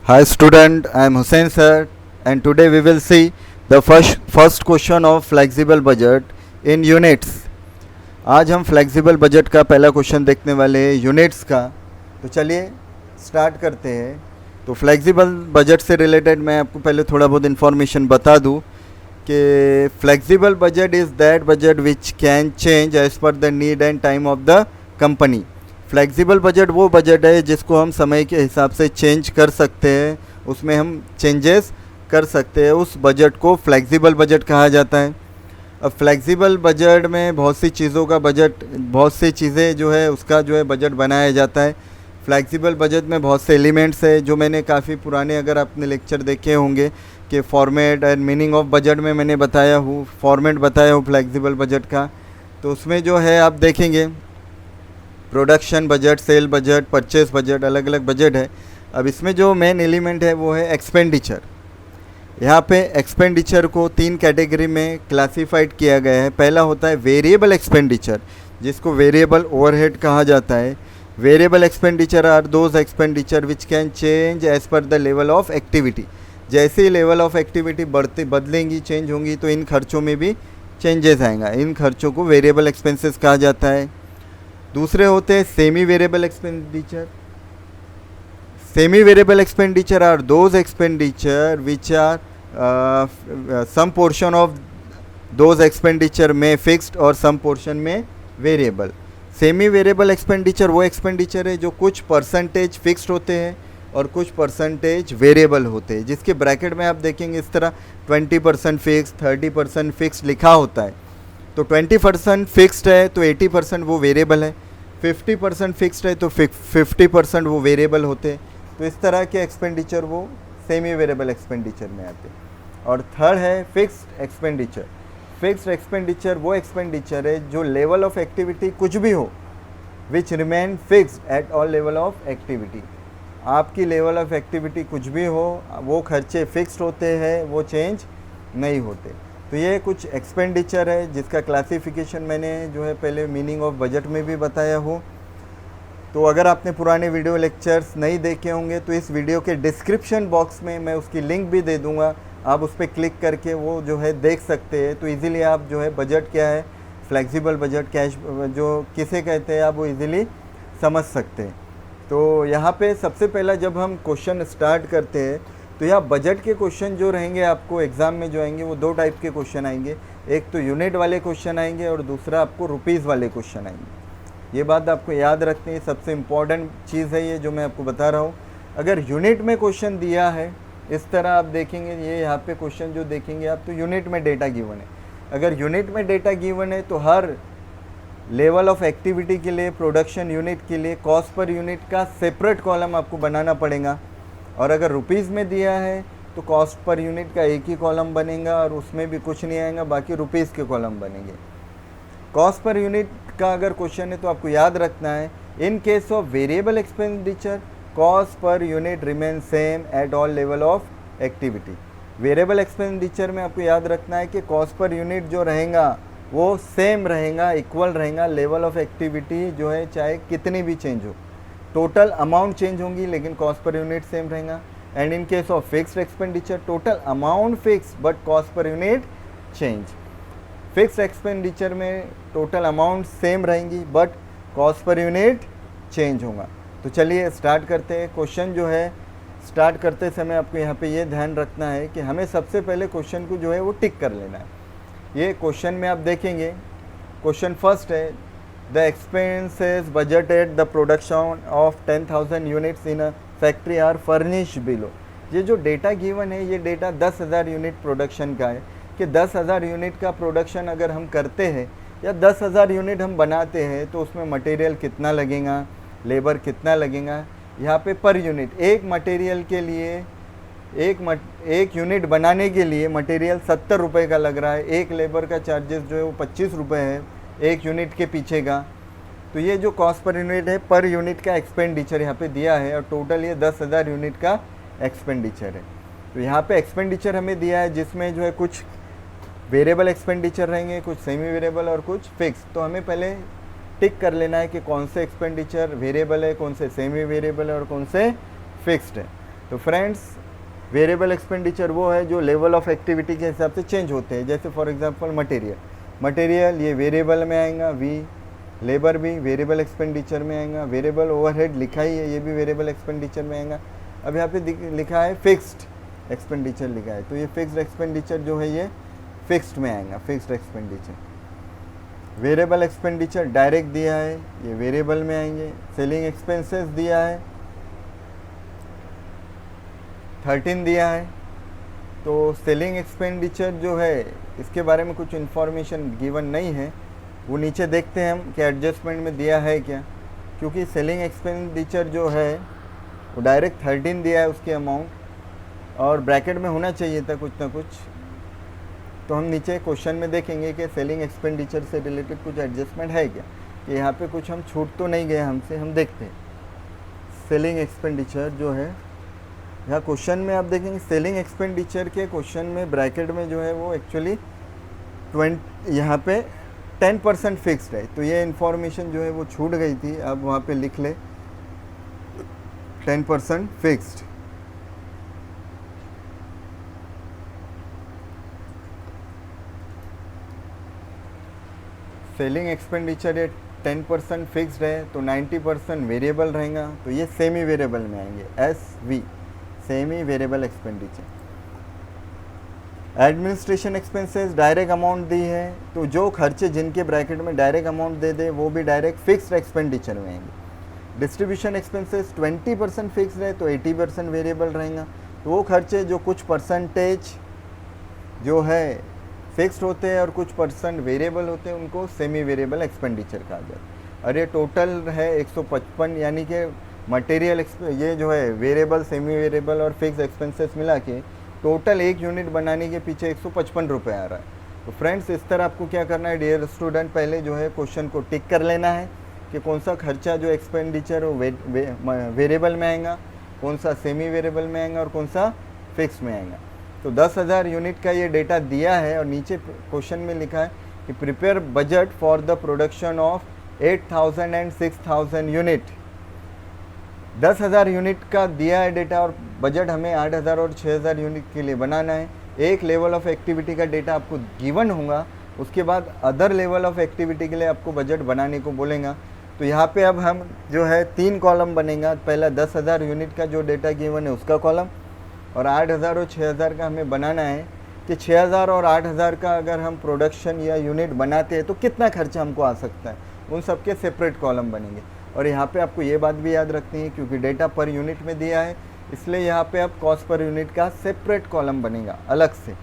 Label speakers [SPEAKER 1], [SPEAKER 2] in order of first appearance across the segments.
[SPEAKER 1] Hi student, I am Hussain sir and today we will see the first question of flexible budget in units. आज हम flexible budget का पहला question देखने वाले हैं units का। तो चलिए स्टार्ट करते हैं। तो फ्लेक्सिबल बजट से रिलेटेड मैं आपको पहले थोड़ा बहुत इन्फॉर्मेशन बता दूं कि flexible budget is that budget which can change as per the need and time of the company. Flexible budget वो बजट है जिसको हम समय के हिसाब से चेंज कर सकते हैं, उसमें हम चेंजेस कर सकते हैं, उस बजट को फ्लेक्सिबल बजट कहा जाता है। अब फ्लेक्सिबल बजट में बहुत सी चीज़ों का बजट, बहुत सी चीज़ें जो है उसका जो है बजट बनाया जाता है। फ्लेक्सिबल बजट में बहुत से एलिमेंट्स है जो मैंने काफ़ी पुराने अगर आपने लेक्चर देखे होंगे कि format and meaning of budget में मैंने बताया हूँ, फॉर्मेट बताया हूँ फ्लेक्सिबल बजट का। तो उसमें जो है आप देखेंगे production budget, cell budget, purchase budget, अलग अलग बजट है। अब इसमें जो मेन एलिमेंट है वो है एक्सपेंडिचर। यहाँ पे एक्सपेंडिचर को 3 कैटेगरी में क्लासिफाइड किया गया है। पहला होता है वेरिएबल एक्सपेंडिचर, जिसको वेरिएबल ओवरहेड कहा जाता है। Variable expenditure are those expenditure which can change as per the level of activity. जैसे ही लेवल ऑफ एक्टिविटी बदलेंगी, चेंज होंगी, तो इन खर्चों में भी चेंजेस आएगा। इन खर्चों को वेरिएबल एक्सपेंसेस कहा जाता है। दूसरे होते हैं semi variable expenditure. Semi variable expenditure are those expenditure which are some portion of those expenditure में फिक्स्ड और सम पोर्शन में वेरिएबल। सेमी वेरिएबल एक्सपेंडिचर वो एक्सपेंडिचर है जो कुछ परसेंटेज फिक्स्ड होते हैं और कुछ परसेंटेज वेरिएबल होते हैं, जिसके ब्रैकेट में आप देखेंगे इस तरह 20% फिक्स, 30% फिक्स लिखा होता है। तो 20% फिक्स्ड है तो 80% वो वेरिएबल है, 50% फिक्स्ड है तो 50% वो वेरिएबल होते हैं। तो इस तरह के एक्सपेंडिचर वो सेमी वेरिएबल एक्सपेंडिचर में आते हैं। और थर्ड है फिक्स्ड एक्सपेंडिचर। फिक्स्ड एक्सपेंडिचर वो एक्सपेंडिचर है जो लेवल ऑफ एक्टिविटी कुछ भी हो, which remain fixed at all level of activity. आपकी लेवल ऑफ एक्टिविटी कुछ भी हो, वो खर्चे फिक्स्ड होते हैं, वो चेंज नहीं होते। तो ये कुछ एक्सपेंडिचर है जिसका क्लासिफिकेशन मैंने जो है पहले मीनिंग ऑफ बजट में भी बताया हूँ। तो अगर आपने पुराने वीडियो लेक्चर्स नहीं देखे होंगे तो इस वीडियो के डिस्क्रिप्शन बॉक्स में मैं उसकी लिंक भी दे दूँगा, आप उस पर क्लिक करके वो जो है देख सकते हैं। तो इजीली आप जो है बजट क्या है, फ्लेक्सिबल बजट, कैश जो किसे कहते हैं, आप वो इजीली समझ सकते हैं। तो यहाँ पे सबसे पहला जब हम क्वेश्चन स्टार्ट करते हैं तो यहाँ बजट के क्वेश्चन जो रहेंगे आपको एग्ज़ाम में जो आएंगे वो 2 टाइप के क्वेश्चन आएंगे। एक तो यूनिट वाले क्वेश्चन आएंगे और दूसरा आपको रुपीज़ वाले क्वेश्चन आएंगे। ये बात आपको याद रखनी है, सबसे इम्पॉर्टेंट चीज़ है ये जो मैं आपको बता रहा हूँ। अगर यूनिट में क्वेश्चन दिया है इस तरह आप देखेंगे, ये यहाँ पे क्वेश्चन जो देखेंगे आप, तो यूनिट में डेटा गिवन है। अगर यूनिट में डेटा गिवन है तो हर लेवल ऑफ एक्टिविटी के लिए, प्रोडक्शन यूनिट के लिए कॉस्ट पर यूनिट का सेपरेट कॉलम आपको बनाना पड़ेगा। और अगर रुपीज़ में दिया है तो कॉस्ट पर यूनिट का एक ही कॉलम बनेगा और उसमें भी कुछ नहीं आएगा, बाकी रुपीज़ के कॉलम बनेंगे। कॉस्ट पर यूनिट का अगर क्वेश्चन है तो आपको याद रखना है, इन case of variable expenditure cost per unit remain same at all level of activity. Variable expenditure में आपको याद रखना है कि कॉस्ट पर यूनिट जो रहेगा वो सेम रहेगा, इक्वल रहेगा, लेवल ऑफ एक्टिविटी जो है चाहे कितनी भी चेंज हो। टोटल अमाउंट चेंज होंगी लेकिन कॉस्ट पर यूनिट सेम रहेगा। And in case of fixed expenditure total amount fix but cost per unit change. Fixed expenditure में टोटल अमाउंट सेम रहेंगी but cost per unit change होगा। तो चलिए start करते हैं। क्वेश्चन जो है स्टार्ट करते समय आपको यहाँ पे ये ध्यान रखना है कि हमें सबसे पहले क्वेश्चन को जो है वो टिक कर लेना है। ये क्वेश्चन में आप देखेंगे, क्वेश्चन फर्स्ट है, the expenses budgeted the production of 10,000 units in a factory are furnished below. ये जो डेटा गिवन है ये डेटा 10,000 यूनिट प्रोडक्शन का है कि 10,000 यूनिट का प्रोडक्शन अगर हम करते हैं या 10,000 यूनिट हम बनाते हैं तो उसमें मटेरियल कितना लगेगा, लेबर कितना लगेगा। यहाँ पे पर यूनिट, एक मटेरियल के लिए एक यूनिट बनाने के लिए मटेरियल 70 रुपये का लग रहा है, एक लेबर का चार्जेस जो है वो 25 रुपये है एक यूनिट के पीछे का। तो ये जो कॉस्ट पर यूनिट है, पर यूनिट का एक्सपेंडिचर यहाँ पे दिया है और टोटल ये 10,000 यूनिट का एक्सपेंडिचर है। तो यहाँ पे एक्सपेंडिचर हमें दिया है जिसमें जो है कुछ वेरिएबल एक्सपेंडिचर रहेंगे, कुछ सेमी वेरिएबल और कुछ फिक्स। तो हमें पहले टिक कर लेना है कि कौन से एक्सपेंडिचर वेरिएबल है, कौन से सेमी वेरिएबल है और कौन से फिक्स्ड है। तो फ्रेंड्स वेरिएबल एक्सपेंडिचर वो है जो लेवल ऑफ एक्टिविटी के हिसाब से चेंज होते हैं। जैसे फॉर एग्जांपल मटेरियल ये वेरिएबल में आएगा, वी लेबर भी वेरिएबल एक्सपेंडिचर में आएगा, वेरिएबल ओवरहेड लिखा ही है ये भी वेरिएबल एक्सपेंडिचर में आएगा। अब यहाँ पे लिखा है फिक्स्ड एक्सपेंडिचर लिखा है, तो ये फिक्स्ड एक्सपेंडिचर जो है ये फिक्स्ड में आएगा, fixed expenditure. Variable expenditure direct दिया है, ये वेरिएबल में आएंगे। सेलिंग एक्सपेंसेस दिया है 13 दिया है। तो सेलिंग एक्सपेंडिचर जो है इसके बारे में कुछ इन्फॉर्मेशन गिवन नहीं है, वो नीचे देखते हैं हम कि एडजस्टमेंट में दिया है क्या, क्योंकि सेलिंग एक्सपेंडिचर जो है वो डायरेक्ट 13 दिया है उसकी अमाउंट, और ब्रैकेट में होना चाहिए था कुछ ना कुछ। तो हम नीचे क्वेश्चन में देखेंगे कि सेलिंग एक्सपेंडिचर से रिलेटेड कुछ एडजस्टमेंट है क्या, कि यहाँ पे कुछ हम छूट तो नहीं गए हमसे। हम देखते हैं सेलिंग एक्सपेंडिचर जो है यहाँ क्वेश्चन में आप देखेंगे सेलिंग एक्सपेंडिचर के क्वेश्चन में ब्रैकेट में जो है वो एक्चुअली 20 यहाँ पे 10% फिक्स्ड है, तो ये इन्फॉर्मेशन जो है वो छूट गई थी। अब वहाँ पे लिख ले 10% फिक्स्ड। सेलिंग एक्सपेंडिचर ये 10% फिक्स्ड है, तो 90% वेरिएबल रहेगा, तो ये सेमी वेरिएबल में आएंगे, SV semi variable expenditure. Administration expenses direct amount दी है, तो जो खर्चे जिनके ब्रैकेट में डायरेक्ट अमाउंट दे दे वो भी डायरेक्ट फिक्स्ड एक्सपेंडिचर में आएंगे। डिस्ट्रीब्यूशन एक्सपेंसेस 20% फिक्स्ड है, तो 80% वेरिएबल रहेगा। तो वो खर्चे जो कुछ परसेंटेज जो है फिक्स्ड होते हैं और कुछ परसेंट वेरिएबल होते हैं उनको सेमी वेरिएबल एक्सपेंडिचर कहा जाता है। और ये टोटल है 155, यानी कि मटेरियल ये जो है वेरिएबल, सेमी वेरिएबल और फिक्स एक्सपेंसेस मिला के टोटल एक यूनिट बनाने के पीछे 155 रुपये आ रहा है। तो फ्रेंड्स इस तरह आपको क्या करना है डियर स्टूडेंट, पहले जो है क्वेश्चन को टिक कर लेना है कि कौन सा खर्चा जो एक्सपेंडिचर वो वेरिएबल में आएगा, कौन सा सेमी वेरिएबल में आएगा और कौन सा फिक्स में आएगा। तो 10,000 यूनिट का ये डेटा दिया है और नीचे क्वेश्चन में लिखा है कि prepare budget for the production of 8,000 and 6,000 unit. 10,000 unit का दिया है डेटा और बजट हमें 8,000 और 6,000 यूनिट के लिए बनाना है। एक लेवल ऑफ एक्टिविटी का डेटा आपको गिवन होगा, उसके बाद अदर लेवल ऑफ एक्टिविटी के लिए आपको बजट बनाने को बोलेगा। तो यहाँ पे अब हम जो है 3 कॉलम बनेगा। पहला 10,000 यूनिट का जो डेटा गिवन है उसका कॉलम, और 8,000 और 6,000 का हमें बनाना है कि 6,000 और 8,000 का अगर हम प्रोडक्शन या यूनिट बनाते हैं तो कितना खर्चा हमको आ सकता है, उन सब के सेपरेट कॉलम बनेंगे। और यहाँ पे आपको ये बात भी याद रखनी है क्योंकि डेटा पर यूनिट में दिया है, इसलिए यहाँ पे अब कॉस्ट पर यूनिट का सेपरेट कॉलम बनेगा अलग से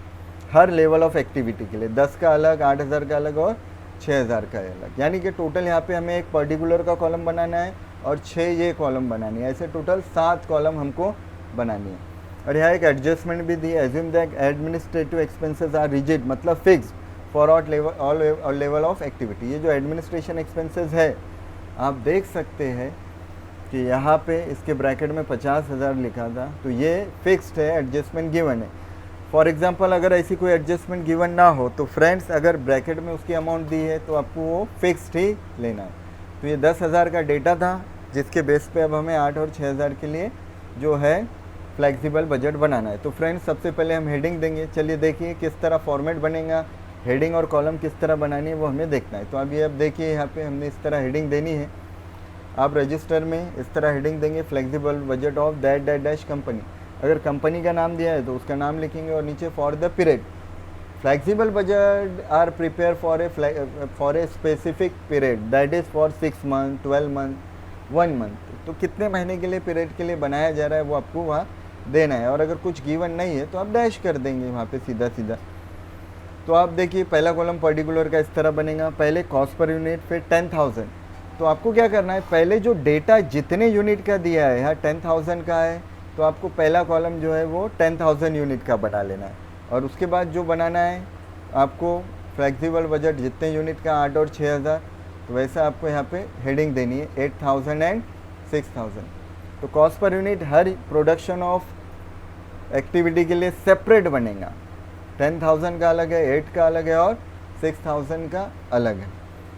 [SPEAKER 1] हर लेवल ऑफ एक्टिविटी के लिए। 10 का अलग, 8,000 का अलग और 6,000 का अलग, यानी कि टोटल यहाँ पे हमें एक पर्टिकुलर का कॉलम बनाना है और 6 ये कॉलम बनानी है। ऐसे टोटल 7 कॉलम हमको बनानी है। और यहाँ एक एडजस्टमेंट भी दी है, assume that administrative expenses are rigid, मतलब fixed for all level of activity. ये जो एडमिनिस्ट्रेशन एक्सपेंसेस है आप देख सकते हैं कि यहाँ पे इसके ब्रैकेट में 50,000 लिखा था, तो ये फिक्स्ड है, एडजस्टमेंट गिवन है। फॉर एग्जांपल अगर ऐसी कोई एडजस्टमेंट गिवन ना हो तो फ्रेंड्स अगर ब्रैकेट में उसकी अमाउंट दी है तो आपको वो फिक्स्ड ही लेना है। तो ये 10,000 का डेटा था जिसके बेस पे अब हमें 8 और 6,000 के लिए जो है फ्लेक्सिबल बजट बनाना है। तो फ्रेंड्स सबसे पहले हम हेडिंग देंगे। चलिए देखिए किस तरह फॉर्मेट बनेगा, हेडिंग और कॉलम किस तरह बनानी है वो हमें देखना है। तो अब ये अब देखिए यहाँ पे हमने इस तरह हेडिंग देनी है। आप रजिस्टर में इस तरह हेडिंग देंगे, flexible budget of that that dash company. अगर कंपनी का नाम दिया है तो उसका नाम लिखेंगे और नीचे for the period. Flexible budget are prepare for a specific period that is for 6 month, 12 month, 1 month. तो कितने महीने के लिए पीरियड के लिए बनाया जा रहा है वो आपको वहाँ देना है। और अगर कुछ गिवन नहीं है तो आप डैश कर देंगे वहाँ पे सीधा सीधा। तो आप देखिए पहला कॉलम पर्टिकुलर का इस तरह बनेगा, पहले कॉस्ट पर यूनिट, फिर 10,000। तो आपको क्या करना है, पहले जो डेटा जितने यूनिट का दिया है, यहाँ 10,000 का है तो आपको पहला कॉलम जो है वो 10,000 यूनिट का बना लेना है। और उसके बाद जो बनाना है आपको फ्लेक्सिबल बजट जितने यूनिट का 8 और 6,000, तो वैसा आपको यहाँ पे हेडिंग देनी है 8,000 एंड 6,000। तो कॉस्ट पर यूनिट हर प्रोडक्शन ऑफ एक्टिविटी के लिए सेपरेट बनेगा। 10,000 का अलग है, 8 का अलग है और 6,000 का अलग है।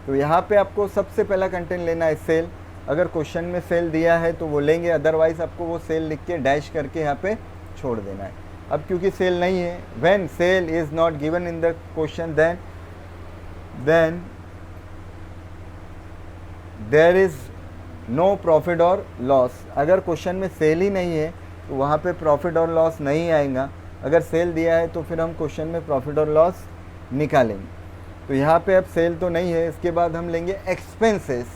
[SPEAKER 1] तो यहाँ पे आपको सबसे पहला कंटेंट लेना है सेल। अगर क्वेश्चन में सेल दिया है तो वो लेंगे, अदरवाइज आपको वो सेल लिख के डैश करके यहाँ पे छोड़ देना है। अब क्योंकि सेल नहीं है, when sale is not given in the question then there is no profit और लॉस। अगर क्वेश्चन में सेल ही नहीं है तो वहाँ पे प्रॉफिट और लॉस नहीं आएगा। अगर सेल दिया है तो फिर हम क्वेश्चन में प्रॉफिट और लॉस निकालेंगे। तो यहाँ पे अब सेल तो नहीं है, इसके बाद हम लेंगे एक्सपेंसेस।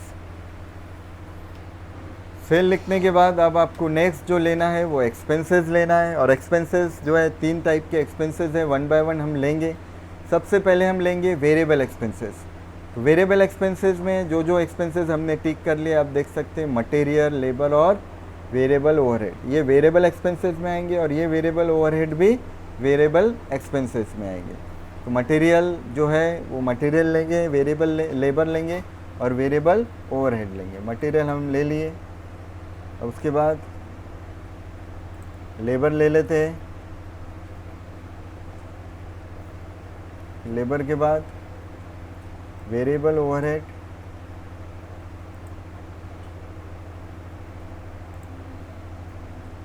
[SPEAKER 1] सेल लिखने के बाद अब आपको नेक्स्ट जो लेना है वो एक्सपेंसेस लेना है। और एक्सपेंसेस जो है 3 टाइप के एक्सपेंसेस है, 1 बाय 1 हम लेंगे। सबसे पहले हम लेंगे वेरिएबल एक्सपेंसेस। तो वेरिएबल एक्सपेंसेस में जो जो एक्सपेंसेस हमने टिक कर लिए आप देख सकते हैं, मटेरियल, लेबर और वेरिएबल ओवरहेड, ये वेरिएबल एक्सपेंसेस में आएंगे और ये वेरिएबल ओवरहेड भी वेरिएबल एक्सपेंसेस में आएंगे। तो मटेरियल जो है वो मटेरियल लेंगे, वेरिएबल लेबर लेंगे और वेरिएबल ओवरहेड लेंगे। मटेरियल हम ले लिए, अब उसके बाद लेबर ले लेते हैं। लेबर के बाद वेरिएबल ओवरहेड,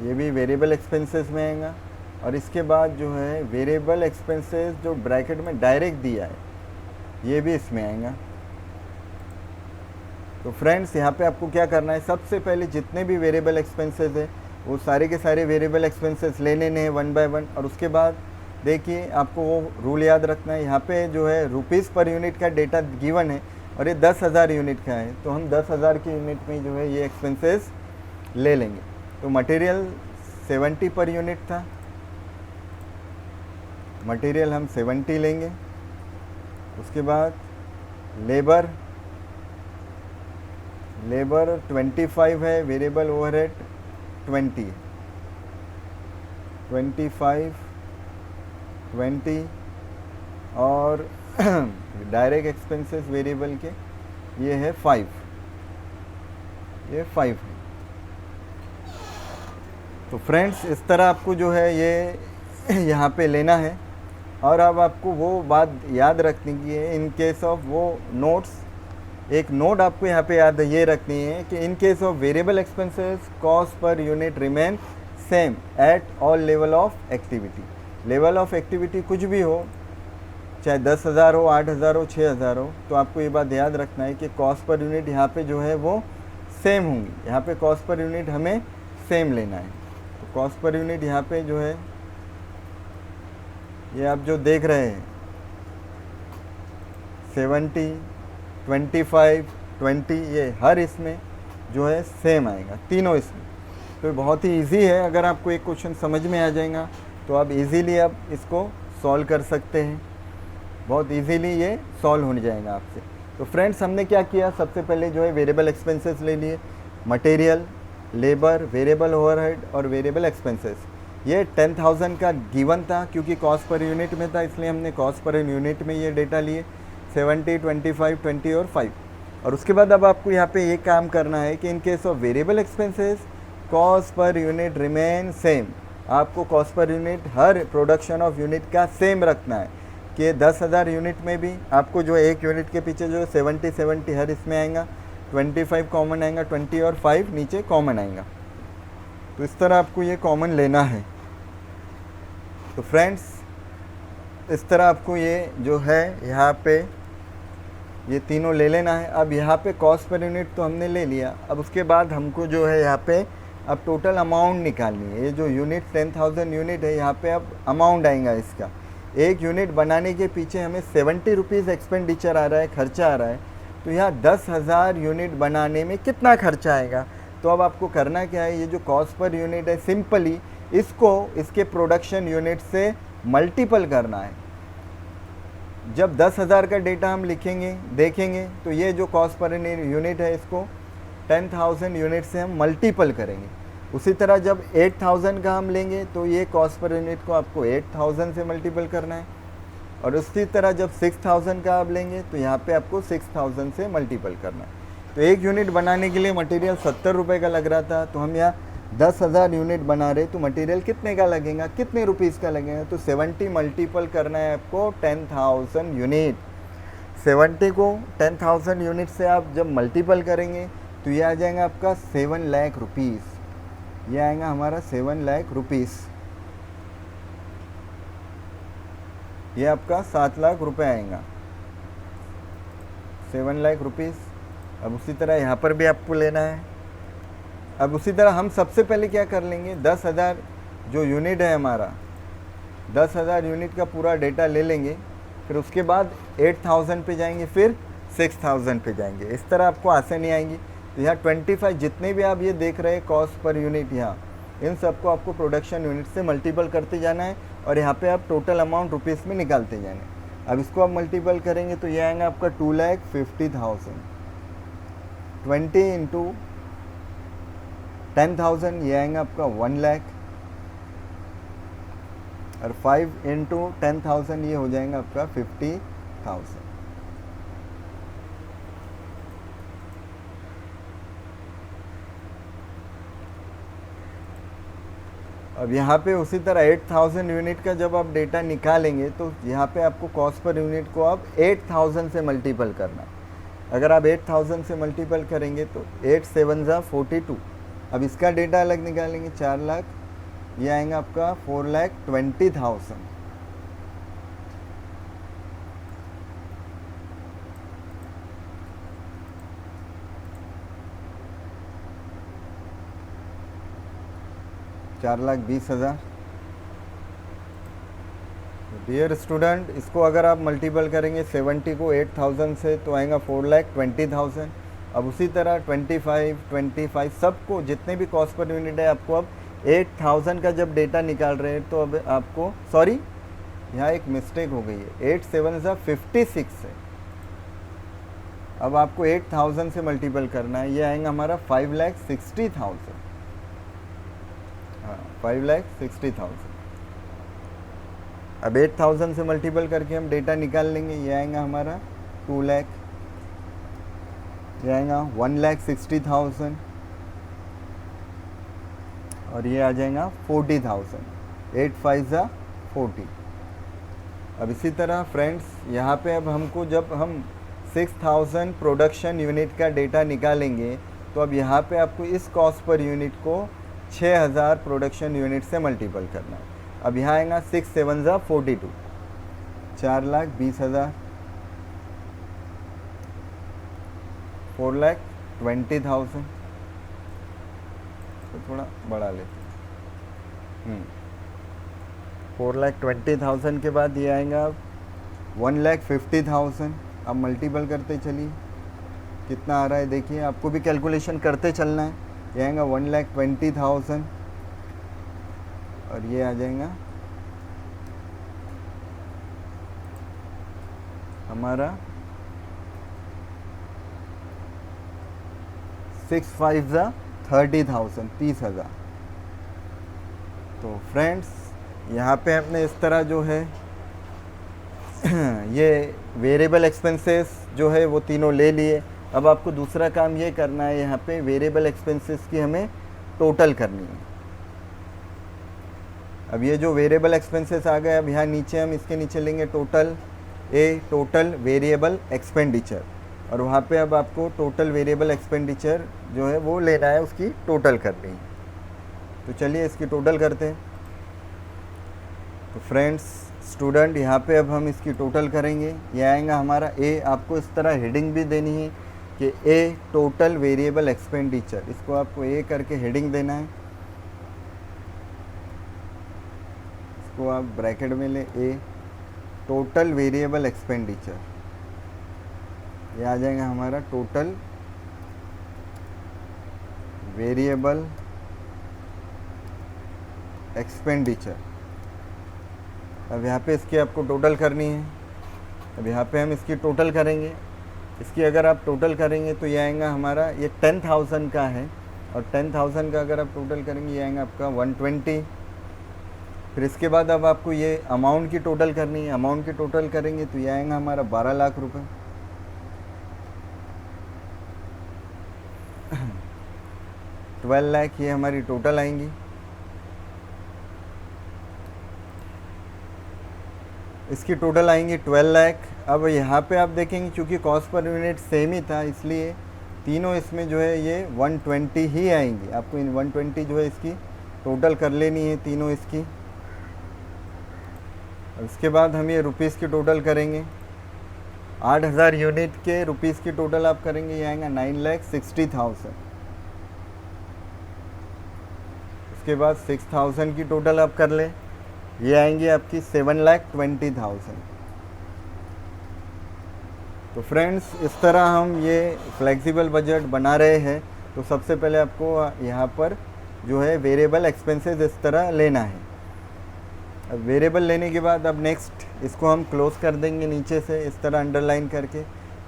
[SPEAKER 1] ये भी वेरिएबल एक्सपेंसेस में आएगा। और इसके बाद जो है वेरिएबल एक्सपेंसेस जो ब्रैकेट में डायरेक्ट दिया है ये भी इसमें आएगा। तो फ्रेंड्स यहाँ पे आपको क्या करना है, सबसे पहले जितने भी वेरिएबल एक्सपेंसेस है वो सारे के सारे वेरिएबल एक्सपेंसेस लेने हैं 1 बाय 1। और उसके बाद देखिए आपको वो रूल याद रखना है, यहाँ पे जो है रुपीज़ पर यूनिट का डेटा गिवन है और ये 10,000 यूनिट का है, तो हम 10,000 की यूनिट में जो है ये एक्सपेंसेस ले लेंगे। तो मटेरियल 70 पर यूनिट था, मटेरियल हम 70 लेंगे। उसके बाद लेबर 25 है, वेरिएबल ओवरहेड 20 और डायरेक्ट एक्सपेंसेस वेरिएबल के ये है 5, ये 5 है। तो फ्रेंड्स इस तरह आपको जो है ये यहाँ पे लेना है। और अब आपको वो बात याद रखने की है, इन केस ऑफ वो नोट्स, एक नोट आपको यहाँ पे याद ये रखनी है कि in case of variable expenses cost per unit remain same at all level of activity. Level of activity कुछ भी हो, चाहे 10,000 हो, 8,000 हो, 6,000 हो, तो आपको ये बात याद रखना है कि कॉस्ट पर यूनिट यहाँ पे जो है वो सेम होंगी। यहाँ पे कॉस्ट पर यूनिट हमें सेम लेना है। तो कॉस्ट पर यूनिट यहाँ पे जो है ये आप जो देख रहे हैं 70, 25, 20, ये हर इसमें जो है सेम आएगा, तीनों इसमें। तो बहुत ही इजी है, अगर आपको एक क्वेश्चन समझ में आ जाएगा तो आप इजीली आप इसको सॉल्व कर सकते हैं, बहुत इजीली ये सॉल्व हो जाएगा आपसे। तो फ्रेंड्स हमने क्या किया, सबसे पहले जो है वेरिएबल एक्सपेंसेस ले लिए, मटेरियल, लेबर, वेरिएबल ओवरहेड और वेरिएबल एक्सपेंसेस। ये 10,000 का गिवन था क्योंकि कॉस्ट पर यूनिट में था, इसलिए हमने कॉस्ट पर यूनिट में ये डेटा लिए 70, 25, 20 और 5। और उसके बाद अब आपको यहाँ पे ये काम करना है कि in case of variable expenses cost per unit remain same. आपको कॉस्ट पर यूनिट हर प्रोडक्शन ऑफ यूनिट का सेम रखना है कि 10,000 यूनिट में भी आपको जो है एक यूनिट के पीछे जो है 70 हर इसमें आएगा, 25 कॉमन आएगा, 20 और 5 नीचे कॉमन आएगा। तो इस तरह आपको ये कॉमन लेना है। तो फ्रेंड्स इस तरह आपको ये जो है यहाँ पे ये तीनों ले लेना है। अब यहाँ पे कॉस्ट पर यूनिट तो हमने ले लिया, अब उसके बाद हमको जो है यहाँ पे अब टोटल अमाउंट निकालनी है। ये जो यूनिट 10,000 यूनिट है, यहाँ पे अब अमाउंट आएगा इसका। एक यूनिट बनाने के पीछे हमें 70 रुपीज़ एक्सपेंडिचर आ रहा है, खर्चा आ रहा है। तो यहाँ 10,000 यूनिट बनाने में कितना खर्चा आएगा। तो अब आपको करना क्या है, ये जो कॉस्ट पर यूनिट है सिंपली इसको इसके प्रोडक्शन यूनिट से मल्टीपल करना है। जब 10,000 का डेटा हम लिखेंगे देखेंगे तो ये जो कॉस्ट पर यूनिट है इसको 10,000 यूनिट से हम मल्टीपल करेंगे। उसी तरह जब 8,000 का हम लेंगे तो ये कॉस्ट पर यूनिट को आपको 8,000 से मल्टीपल करना है। और उसी तरह जब 6,000 का आप लेंगे तो यहाँ पे आपको 6,000 से मल्टीपल करना है। तो एक यूनिट बनाने के लिए मटेरियल 70 रुपये का लग रहा था, तो हम यहाँ 10,000 यूनिट बना रहे, तो मटेरियल कितने का लगेगा, कितने रुपीज़ का लगेगा। तो 70 मल्टीपल करना है आपको 10,000 यूनिट। 70 को 10,000 यूनिट से आप जब मल्टीपल करेंगे तो ये आ जाएगा आपका 7 लाख रुपीज़। ये आएगा हमारा 7 लाख रुपीज़। ये आपका 7 लाख रुपए आएगा, 7 लाख रुपीज़। अब उसी तरह यहाँ पर भी आपको लेना है। अब उसी तरह हम सबसे पहले क्या कर लेंगे, 10,000 जो यूनिट है हमारा, 10,000 यूनिट का पूरा डेटा ले लेंगे। फिर उसके बाद 8,000 पे जाएंगे, फिर 6,000 पे जाएंगे। इस तरह आपको आसानी आएंगी। तो यहाँ 25 जितने भी आप ये देख रहे हैं कॉस्ट पर यूनिट, यहाँ इन सबको आपको प्रोडक्शन यूनिट से मल्टीपल करते जाना है और यहाँ पे आप टोटल अमाउंट रुपीज़ में निकालते जाना है। अब इसको आप मल्टीपल करेंगे तो ये आएगा आपका 2,50,000। 20 इंटू 10,000 ये आएगा आपका 1 लाख, और 5 इंटू 10,000 ये हो जाएगा आपका 50,000। अब यहाँ पे उसी तरह 8,000 यूनिट का जब आप डेटा निकालेंगे तो यहाँ पे आपको कॉस्ट पर यूनिट को आप 8,000 से मल्टीपल करना है। अगर आप 8,000 से मल्टीपल करेंगे तो 8 7 जा 42। अब इसका डेटा अलग निकालेंगे, 4 लाख, ये आएगा आपका 4,20,000। $4,20,000। डियर स्टूडेंट, इसको अगर आप मल्टीपल करेंगे 70 को 8,000 से तो आएगा 4,20,000। अब उसी तरह 25 सबको जितने भी कॉस्ट पर यूनिट है आपको अब 8,000 का जब डेटा निकाल रहे हैं तो अब आपको, सॉरी यहाँ एक मिस्टेक हो गई है, 8 7 जा 56 है। अब आपको 8,000 से मल्टीपल करना है, ये आएगा हमारा 5,60,000। हाँ, 5,60,000। अब 8,000 से मल्टीपल करके हम डेटा निकाल लेंगे, ये आएगा हमारा 2 लाख, ये आएगा 1,60,000, और ये आ जाएगा 40,000। 8 5 जा 40। अब इसी तरह फ्रेंड्स यहाँ पे अब हमको जब हम 6,000 प्रोडक्शन यूनिट का डेटा निकालेंगे तो अब यहाँ पे आपको इस कॉस्ट पर यूनिट को 6,000 प्रोडक्शन यूनिट से मल्टीपल करना है। अब यहाँ आएगा 6 7 जा 42, 4,20,000, 4,20,000। तो थोड़ा बढ़ा लेते हैं। 4,20,000 के बाद ये आएगा 1,50,000। अब मल्टीपल करते चलिए, कितना आ रहा है देखिए, आपको भी कैलकुलेशन करते चलना है। ये आएगा 1,20,000, और ये आ जाएगा हमारा 6 5 जा 30,000, 30,000। तो फ्रेंड्स यहाँ पे हमने इस तरह जो है ये वेरिएबल एक्सपेंसेस जो है वो तीनों ले लिए। अब आपको दूसरा काम ये करना है, यहाँ पे वेरिएबल एक्सपेंसेस की हमें टोटल करनी है। अब ये जो वेरिएबल एक्सपेंसेस आ गए, अब यहाँ नीचे हम इसके नीचे लेंगे टोटल, टोटल वेरिएबल एक्सपेंडिचर, और वहाँ पे अब आपको टोटल वेरिएबल एक्सपेंडिचर जो है वो लेना है, उसकी टोटल करनी है। तो चलिए इसकी टोटल करते हैं। तो फ्रेंड्स स्टूडेंट यहाँ पे अब हम इसकी टोटल करेंगे। ये आएगा हमारा ए, आपको इस तरह हेडिंग भी देनी है कि ए टोटल वेरिएबल एक्सपेंडिचर, इसको आपको ए करके हेडिंग देना है। इसको आप ब्रैकेट में ले, ए टोटल वेरिएबल एक्सपेंडिचर, ये आ जाएगा हमारा टोटल वेरिएबल एक्सपेंडिचर। अब यहाँ पे इसकी आपको टोटल करनी है। अब यहाँ पे हम इसकी टोटल करेंगे। इसकी अगर आप टोटल करेंगे तो ये आएगा हमारा, ये 10,000 का है, और 10,000 का अगर आप टोटल करेंगे ये आएगा आपका 120। फिर इसके बाद अब आपको ये अमाउंट की टोटल करनी है। अमाउंट की टोटल करेंगे तो ये आएगा हमारा 12 लाख रुपए। 12 लाख ये हमारी टोटल आएंगी। इसकी टोटल आएंगी 12 लाख। अब यहाँ पे आप देखेंगे चूँकि कॉस्ट पर यूनिट सेम ही था, इसलिए तीनों इसमें जो है ये 120 ही आएंगी। आपको इन 120 जो है इसकी टोटल कर लेनी है तीनों इसकी। उसके बाद हम ये रुपीज़ की टोटल करेंगे। 8000 यूनिट के रुपीज़ की टोटल आप करेंगे, ये आएगा 9,60,000। उसके बाद 6000 की टोटल आप कर लें, ये आएंगी आपकी 7,20,000। तो फ्रेंड्स इस तरह हम ये फ्लेक्सिबल बजट बना रहे हैं। तो सबसे पहले आपको यहाँ पर जो है वेरिएबल एक्सपेंसेस इस तरह लेना है। अब वेरिएबल लेने के बाद अब नेक्स्ट इसको हम क्लोज कर देंगे नीचे से इस तरह अंडरलाइन करके।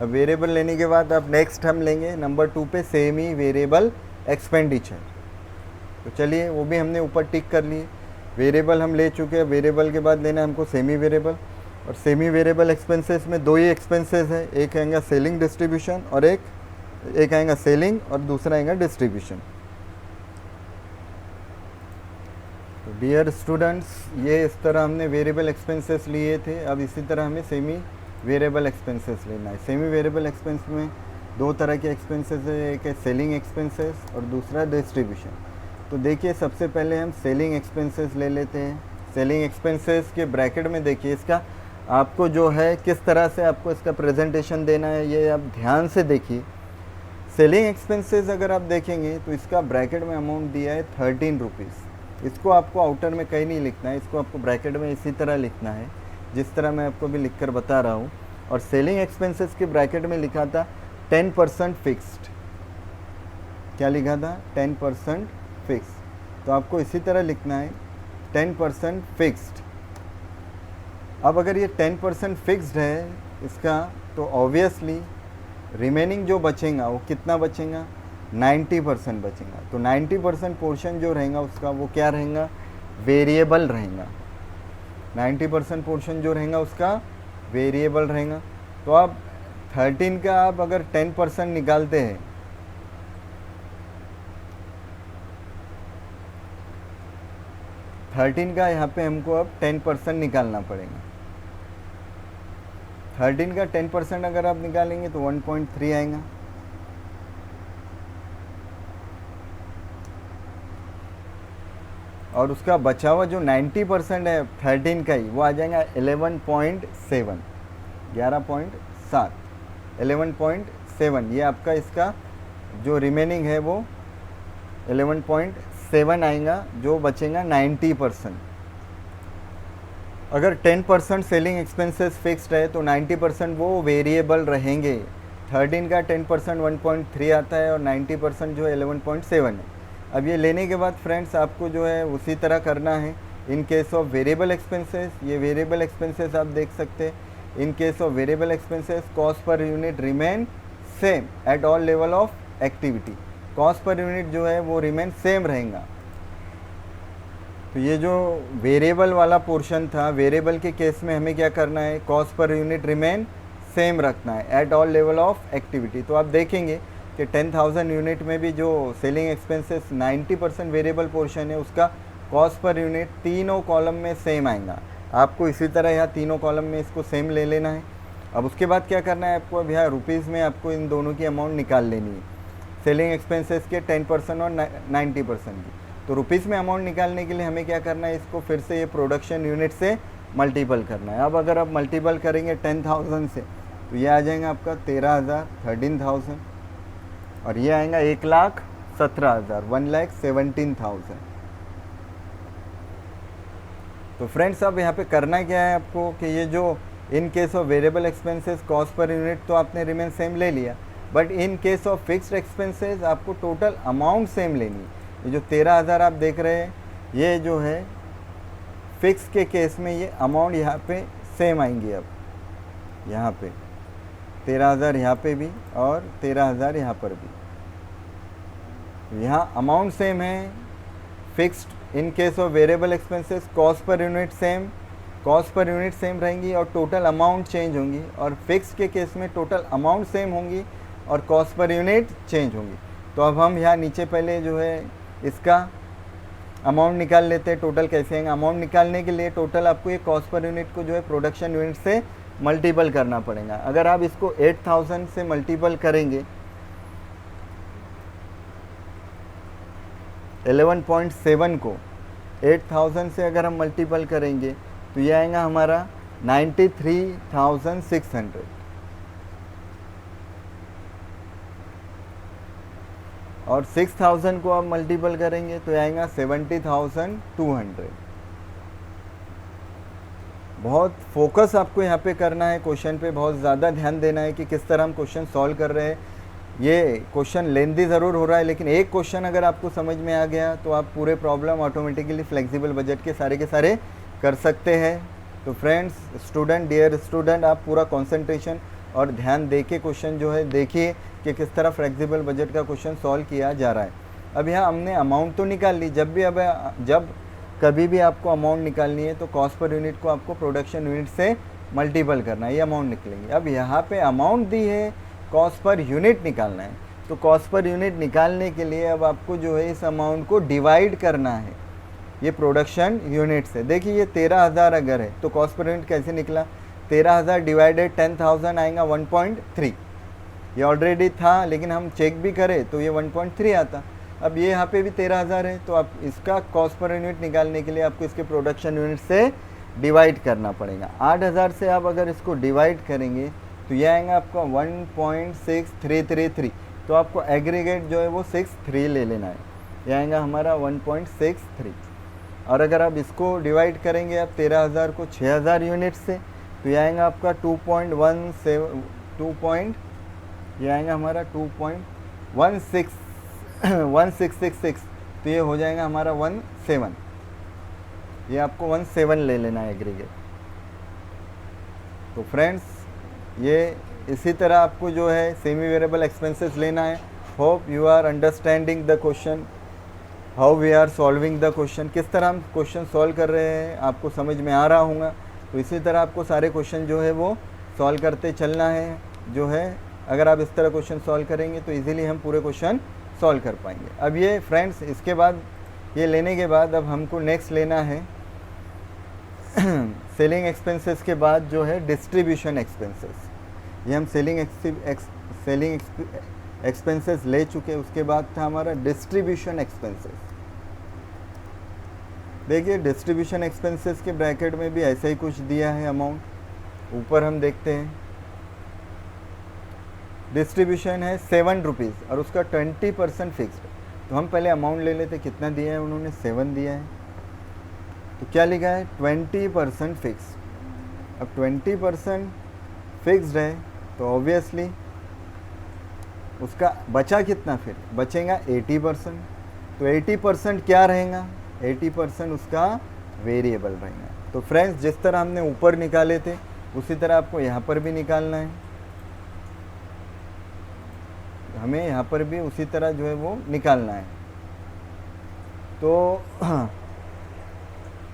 [SPEAKER 1] अब वेरिएबल लेने के बाद अब नेक्स्ट हम लेंगे नंबर 2 पे सेमी वेरिएबल एक्सपेंडिचर। तो चलिए वो भी हमने ऊपर टिक कर लिए। वेरिएबल हम ले चुके हैं, वेरिएबल के बाद लेना है हमको सेमी वेरिएबल। और सेमी वेरिएबल एक्सपेंसेस में दो ही एक्सपेंसेस है, एक आएगा सेलिंग डिस्ट्रीब्यूशन और एक आएगा सेलिंग और दूसरा आएगा डिस्ट्रीब्यूशन। तो डियर स्टूडेंट्स, ये इस तरह हमने वेरिएबल एक्सपेंसेस लिए थे। अब इसी तरह हमें सेमी वेरिएबल एक्सपेंसेस लेना है। सेमी वेरिएबल एक्सपेंस में दो तरह के एक्सपेंसेस है, एक है सेलिंग एक्सपेंसेस और दूसरा डिस्ट्रीब्यूशन। तो देखिए सबसे पहले हम सेलिंग एक्सपेंसेस ले लेते हैं। सेलिंग एक्सपेंसेस के ब्रैकेट में देखिए इसका आपको जो है किस तरह से आपको इसका प्रेजेंटेशन देना है, ये आप ध्यान से देखिए। सेलिंग एक्सपेंसेस अगर आप देखेंगे तो इसका ब्रैकेट में अमाउंट दिया है 13 रुपीज़। इसको आपको आउटर में कहीं नहीं लिखना है, इसको आपको ब्रैकेट में इसी तरह लिखना है जिस तरह मैं आपको भी लिख कर बता रहा हूँ। और सेलिंग एक्सपेंसेस के ब्रैकेट में लिखा था 10% फिक्स्ड। क्या लिखा था? 10% फिक्स। तो आपको इसी तरह लिखना है 10% फिक्स्ड। अब अगर ये 10% फिक्स्ड है इसका, तो ऑब्वियसली रिमेनिंग जो बचेगा वो कितना बचेगा? 90% बचेगा। तो 90% पोर्शन जो रहेगा उसका वो क्या रहेगा? वेरिएबल रहेगा। 90% पोर्शन जो रहेगा उसका वेरिएबल रहेगा। तो आप 13 का आप अगर 10% निकालते हैं, 13 का यहाँ पे हमको अब 10% निकालना पड़ेगा। 13 का 10% अगर आप निकालेंगे तो 1.3 आएगा। और उसका बचा हुआ जो 90% है 13 का ही, वो आ जाएगा 11.7, 11.7, 11.7। ये आपका इसका जो रिमेनिंग है वो 11.7 आएगा, जो बचेगा 90%। अगर 10% सेलिंग एक्सपेंसेस फिक्स्ड है तो 90% वो वेरिएबल रहेंगे। 13 का 10% 1.3 आता है और 90% जो है 11.7 है। अब ये लेने के बाद फ्रेंड्स आपको जो है उसी तरह करना है। इन केस ऑफ वेरिएबल एक्सपेंसेस, ये वेरिएबल एक्सपेंसेस आप देख सकते हैं। इन case of variable expenses cost per unit remain same at all level of activity. Cost per unit जो है वो रिमेन सेम रहेगा। तो ये जो वेरिएबल वाला पोर्शन था, वेरिएबल के केस में हमें क्या करना है? Cost per unit remain same रखना है at all level of activity. तो आप देखेंगे कि 10,000 यूनिट में भी जो सेलिंग एक्सपेंसेस 90% वेरिएबल पोर्शन है, उसका कॉस्ट पर यूनिट तीनों कॉलम में सेम आएगा। आपको इसी तरह यहाँ तीनों कॉलम में इसको सेम ले लेना है। अब उसके बाद क्या करना है आपको? अब यहाँ रुपीज़ में आपको इन दोनों की अमाउंट निकाल लेनी है, सेलिंग एक्सपेंसेस के 10% और 90% की। तो रुपीज़ में अमाउंट निकालने के लिए हमें क्या करना है? इसको फिर से ये प्रोडक्शन यूनिट से मल्टीपल करना है। अब अगर आप मल्टीपल करेंगे 10,000 से तो ये आ जाएगा आपका 13,000, 13,000। और ये आएगा 1,17,000, 1,17,000। तो फ्रेंड्स अब यहाँ पे करना क्या है आपको कि ये जो इन case of variable expenses cost per unit तो आपने रिमेन सेम ले लिया, but in case of fixed expenses आपको टोटल अमाउंट सेम लेनी है। ये जो 13,000 आप देख रहे हैं, ये जो है फिक्स के केस में ये अमाउंट यहाँ पे सेम आएंगी। अब यहाँ पे 13,000 यहाँ पे भी और 13,000 यहाँ पर भी, यहाँ अमाउंट सेम है। Fixed in case of variable expenses cost per unit same, cost per unit same रहेंगी और टोटल अमाउंट चेंज होंगी। और फिक्स के केस में टोटल अमाउंट सेम होंगी और कॉस्ट पर यूनिट चेंज होंगी। तो अब हम यहाँ नीचे पहले जो है इसका अमाउंट निकाल लेते हैं। टोटल कैसे आएंगे? अमाउंट निकालने के लिए टोटल आपको ये कॉस्ट पर यूनिट को जो है प्रोडक्शन यूनिट से मल्टीपल करना पड़ेगा। अगर आप इसको 8,000 से मल्टीपल करेंगे 11.7 को 8000 से अगर हम मल्टीपल करेंगे तो ये आएगा हमारा 93,600। और 6000 को आप मल्टीपल करेंगे तो आएगा 70,200। बहुत फोकस आपको यहाँ पे करना है, क्वेश्चन पे बहुत ज़्यादा ध्यान देना है कि किस तरह हम क्वेश्चन सॉल्व कर रहे हैं। ये क्वेश्चन लेंदी ज़रूर हो रहा है, लेकिन एक क्वेश्चन अगर आपको समझ में आ गया तो आप पूरे प्रॉब्लम ऑटोमेटिकली फ्लेक्सिबल बजट के सारे कर सकते हैं। तो फ्रेंड्स, स्टूडेंट, डियर स्टूडेंट, आप पूरा कंसंट्रेशन और ध्यान दे के क्वेश्चन जो है देखिए कि किस तरह फ्लेक्सिबल बजट का क्वेश्चन सॉल्व किया जा रहा है। अब यहाँ हमने अमाउंट तो निकाल ली। जब कभी भी आपको अमाउंट निकालनी है तो कॉस्ट पर यूनिट को आपको प्रोडक्शन यूनिट से मल्टीपल करना है, ये अमाउंट निकलेंगे। अब यहाँ पे अमाउंट दी है, कॉस्ट पर यूनिट निकालना है। तो कॉस्ट पर यूनिट निकालने के लिए अब आपको जो है इस अमाउंट को डिवाइड करना है ये प्रोडक्शन यूनिट से। देखिए ये 13,000 अगर है तो कॉस्ट पर यूनिट कैसे निकला, 13,000 डिवाइडेड 10,000 आएगा 1.3। ये ऑलरेडी था, लेकिन हम चेक भी करें तो ये 1.3 आता। अब ये यहाँ पे भी 13,000 है, तो आप इसका कॉस्ट पर यूनिट निकालने के लिए आपको इसके प्रोडक्शन यूनिट से डिवाइड करना पड़ेगा। 8,000 से आप अगर इसको डिवाइड करेंगे तो ये आएगा आपका 1.6333। तो आपको एग्रीगेट जो है वो 63 ले लेना है, ये आएगा हमारा 1.63। और अगर आप इसको डिवाइड करेंगे आप 13,000 को 6,000 यूनिट से तो ये आएगा आपका 2.1666। तो ये हो जाएगा हमारा 17। ये आपको 17 ले लेना है एग्रीगेट। तो फ्रेंड्स, ये इसी तरह आपको जो है सेमी वेरिएबल एक्सपेंसेस लेना है। Hope you are understanding the question, how we are solving the question. किस तरह हम क्वेश्चन सॉल्व कर रहे हैं आपको समझ में आ रहा होगा। तो इसी तरह आपको सारे क्वेश्चन जो है वो सॉल्व करते चलना है। जो है अगर आप इस तरह क्वेश्चन सॉल्व करेंगे तो इजीली हम पूरे क्वेश्चन सॉल्व कर पाएंगे। अब ये फ्रेंड्स, इसके बाद ये लेने के बाद अब हमको नेक्स्ट लेना है सेलिंग एक्सपेंसेस के बाद जो है डिस्ट्रीब्यूशन एक्सपेंसेस। ये हम सेलिंग एक्सपेंसेस ले चुके, उसके बाद था हमारा डिस्ट्रीब्यूशन एक्सपेंसेस। देखिए डिस्ट्रीब्यूशन एक्सपेंसेस के ब्रैकेट में भी ऐसा ही कुछ दिया है अमाउंट। ऊपर हम देखते हैं डिस्ट्रीब्यूशन है 7 रुपीज़ और उसका 20% फिक्स्ड। तो हम पहले अमाउंट ले लेते, कितना दिया है उन्होंने, 7 दिया है। तो क्या लिखा है 20% फिक्स्ड। अब 20% फिक्स्ड है तो ऑब्वियसली उसका बचा कितना, फिर बचेगा 80%। तो 80% क्या रहेगा, 80% उसका वेरिएबल रहेगा। तो फ्रेंड्स, जिस तरह हमने ऊपर निकाले थे उसी तरह आपको यहाँ पर भी निकालना है। हमें यहाँ पर भी उसी तरह जो है वो निकालना है। तो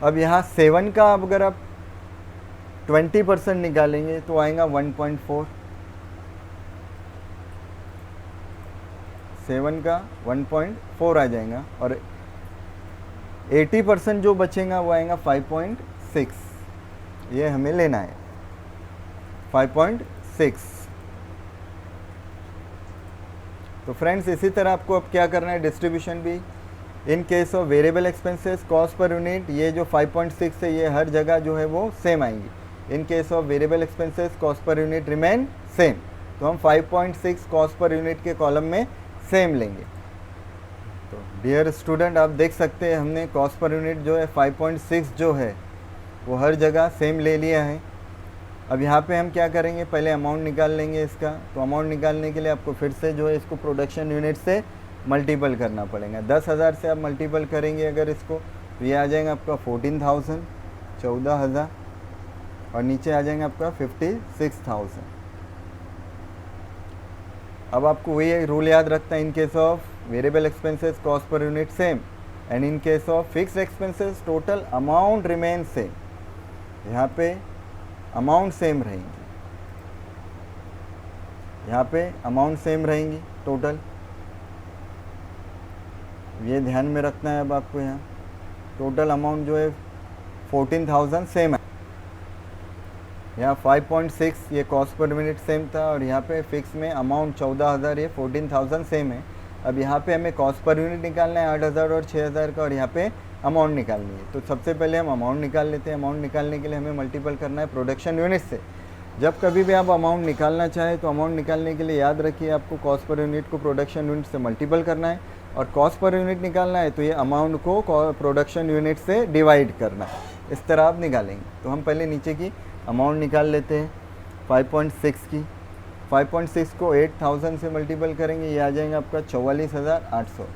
[SPEAKER 1] अब यहाँ 7 का अगर आप 20% निकालेंगे तो आएगा 1.4। 7 का 1.4 आ जाएगा और 80% जो बचेगा वो आएगा 5.6। ये हमें लेना है 5.6। तो फ्रेंड्स, इसी तरह आपको अब क्या करना है, डिस्ट्रीब्यूशन भी। इन case of variable expenses cost per unit, ये जो 5.6 है ये हर जगह जो है वो सेम आएंगी। इन case of variable expenses cost per unit remain same. तो हम 5.6 कॉस्ट पर यूनिट के कॉलम में सेम लेंगे। तो डियर स्टूडेंट, आप देख सकते हैं हमने कॉस्ट पर यूनिट जो है 5.6 जो है वो हर जगह सेम ले लिया है। अब यहाँ पे हम क्या करेंगे, पहले अमाउंट निकाल लेंगे इसका। तो अमाउंट निकालने के लिए आपको फिर से जो है इसको प्रोडक्शन यूनिट से मल्टीपल करना पड़ेगा। 10,000 से आप मल्टीपल करेंगे अगर इसको तो ये आ जाएगा आपका 14,000, 14,000 और नीचे आ जाएगा आपका 56,000। अब आपको वही रूल याद रखना है, इन case of variable expenses cost per unit same and in case of fixed expenses total amount remain same. यहाँ पे अमाउंट सेम रहेंगी, यहाँ पे अमाउंट सेम रहेंगी टोटल, ये ध्यान में रखना है। अब आपको यहाँ टोटल अमाउंट जो है 14,000 सेम है। यहाँ 5.6 ये कॉस्ट पर यूनिट सेम था और यहाँ पे फिक्स में अमाउंट 14,000, ये 14,000 सेम है। अब यहाँ पे हमें कॉस्ट पर यूनिट निकालना है 8000 और 6000 का, और यहाँ पे अमाउंट निकालनी है। तो सबसे पहले हम अमाउंट निकाल लेते हैं। अमाउंट निकालने के लिए हमें मल्टीपल करना है प्रोडक्शन यूनिट से। जब कभी भी आप अमाउंट निकालना चाहें तो अमाउंट निकालने के लिए याद रखिए आपको कॉस्ट पर यूनिट को प्रोडक्शन यूनिट से मल्टीपल करना है, और कॉस्ट पर यूनिट निकालना है तो ये अमाउंट को प्रोडक्शन यूनिट से डिवाइड करना है। इस तरह आप निकालेंगे। तो हम पहले नीचे की अमाउंट निकाल लेते हैं 5.6 की। 5.6 को 8000 से मल्टीपल करेंगे, ये आ जाएगा आपका 44,800,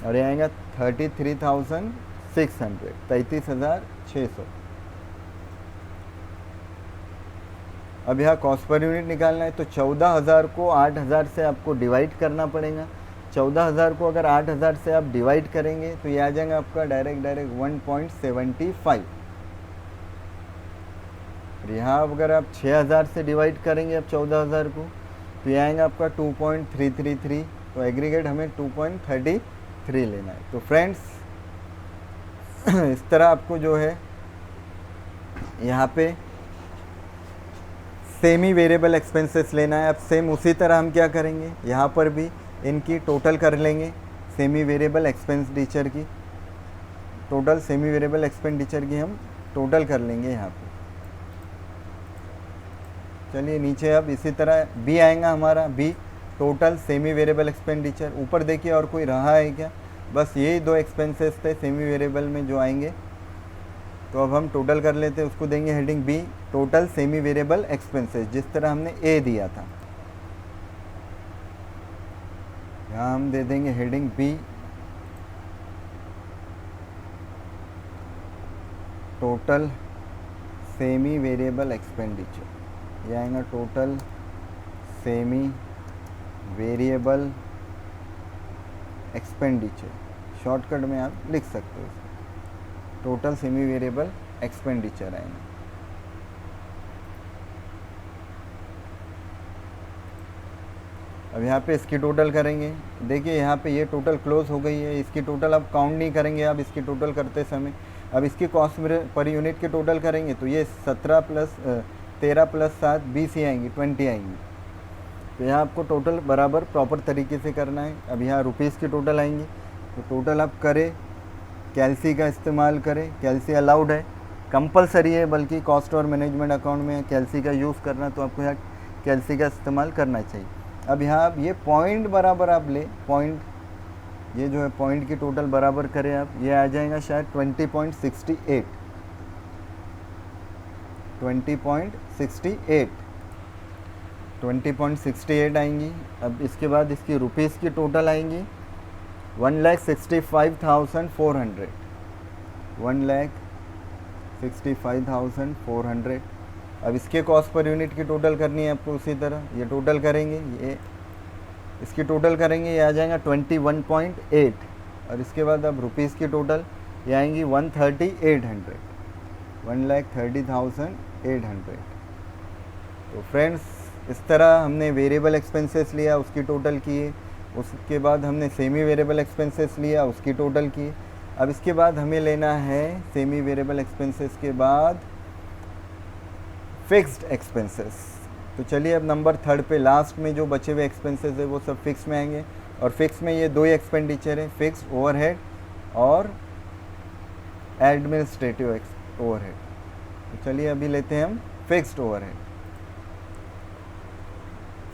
[SPEAKER 1] और ये आएगा 33,600, 33,600। अब यहाँ कॉस्ट पर यूनिट निकालना है तो 14,000 को 8,000 से आपको डिवाइड करना पड़ेगा। 14,000 को अगर 8,000 से आप डिवाइड करेंगे तो ये आ जाएगा आपका डायरेक्ट 1.75। और यहाँ अगर आप 6,000 से डिवाइड करेंगे अब 14,000 को तो ये आएगा आपका 2.333। तो एग्रीगेट हमें 2.33 लेना है। तो फ्रेंड्स इस तरह आपको जो है यहाँ पे सेमी वेरिएबल एक्सपेंसेस लेना है। अब सेम उसी तरह हम क्या करेंगे, यहाँ पर भी इनकी टोटल कर लेंगे। सेमी वेरिएबल एक्सपेंडिचर की टोटल, सेमी वेरिएबल एक्सपेंडिचर की हम टोटल कर लेंगे यहाँ पे। चलिए नीचे अब इसी तरह बी आएगा हमारा, B total semi variable expenditure. ऊपर देखिए और कोई रहा है क्या, बस यही दो एक्सपेंसेस थे सेमी वेरिएबल में जो आएंगे। तो अब हम टोटल कर लेते हैं, उसको देंगे heading B, total semi variable expenses, जिस तरह हमने ए दिया था। यहाँ हम दे देंगे heading B, total semi variable expenditure. ये आएगा total semi variable expenditure, shortcut में आप लिख सकते हो इसको, टोटल सेमी वेरिएबल एक्सपेंडिचर आएंगे। अब यहाँ पे इसकी टोटल करेंगे। देखिए यहाँ पे ये टोटल क्लोज हो गई है, इसकी टोटल अब काउंट नहीं करेंगे आप इसकी टोटल करते समय। अब इसकी कॉस्ट पर यूनिट की टोटल करेंगे तो ये 13 + 7 20 ही आएंगी, 20 आएंगी। तो यहाँ आपको टोटल बराबर प्रॉपर तरीके से करना है। अब यहाँ रुपीज़ की टोटल आएंगी, तो टोटल आप करें, कैलसी का इस्तेमाल करें। कैलसी अलाउड है, कंपलसरी है, बल्कि कॉस्ट और मैनेजमेंट अकाउंट में कैलसी का यूज़ करना, तो आपको यहाँ कैलसी का इस्तेमाल करना चाहिए। अब यहाँ आप ये पॉइंट बराबर आप ले, पॉइंट ये जो है पॉइंट की टोटल बराबर करें आप, ये आ जाएगा शायद 20.68, 20.68 आएंगी। अब इसके बाद इसकी रुपीज़ की टोटल आएंगी 1,65,400, 1,65,400। अब इसके कॉस्ट पर यूनिट की टोटल करनी है आपको उसी तरह, ये टोटल करेंगे, ये इसकी टोटल करेंगे, ये आ जाएगा 21.8। और इसके बाद अब रुपीज़ की टोटल ये आएंगी 1,30,800, 1,30,800। तो फ्रेंड्स इस तरह हमने वेरिएबल एक्सपेंसेस लिया, उसकी टोटल किए। उसके बाद हमने सेमी वेरिएबल एक्सपेंसेस लिया, उसकी टोटल की। अब इसके बाद हमें लेना है सेमी वेरिएबल एक्सपेंसेस के बाद फिक्स्ड एक्सपेंसेस। तो चलिए अब नंबर 3 पे लास्ट में जो बचे हुए एक्सपेंसेस है वो सब फिक्स में आएंगे। और फिक्स में ये दो ही एक्सपेंडिचर है, फिक्स्ड ओवरहेड और एडमिनिस्ट्रेटिव ओवरहेड। तो चलिए अभी लेते हैं हम फिक्स्ड ओवरहेड।